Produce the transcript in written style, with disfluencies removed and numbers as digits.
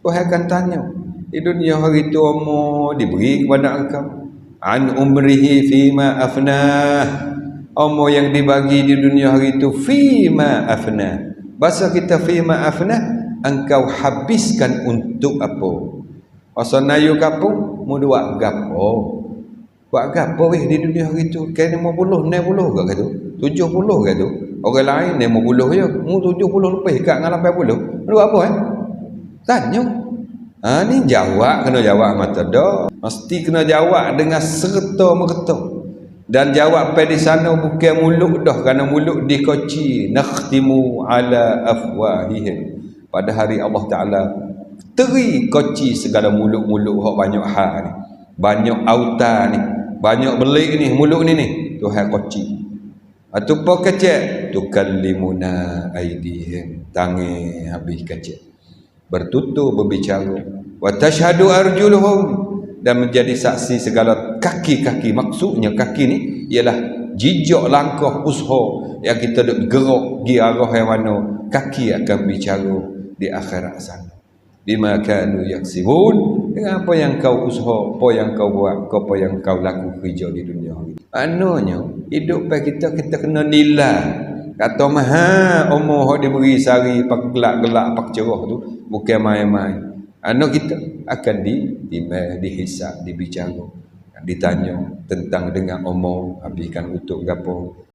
Tuhan akan tanya di dunia hari tu umur diberi kepada engkau an umrihi fima afnah, umur yang dibagi di dunia hari itu fima afnah. Bahasa kita fima afnah, engkau habiskan untuk apa? Asal nayu kapung mu buat gapo? Buat gapo weh di dunia hari itu? Kan 50 60 ke tu? 70 ke tu? Orang lain 50 je, mu 70 lebih kat dengan 80. Buat apa Tanya. Ni jawab, kena jawab mata dah. Mesti kena jawab dengan serta merta. Dan jawab pada sana bukan mulut dah, kerana mulut dikoci nakhtimu ala afwahihim. Pada hari Allah Taala teri koci segala mulut-mulut hak banyak hak ni. Banyak autan ni, banyak belik ni, mulut ni Tuhan koci. Atau apa kecek tukallimuna aidihim, tangan habis kecek. Bertutur berbicara wa tashhadu arjuluhum, dan menjadi saksi segala kaki-kaki. Maksudnya kaki ni ialah jejak langkah usaha yang kita duk gerak gi arah yang mana kaki akan bicara di akhirat sana. Bima kanu yaksibun, dengan apa yang kau usaha, apa yang kau buat, apa yang kau laku kerja di dunia ini. Maknanya hidup kita kena nilai. Kata umur hak diberi sehari pak gelak-gelak pak cerah tu bukan main-main. Anak kita akan ditimbang, dihisap, dibicara, ditanya tentang dengan umur habiskan untuk gapo.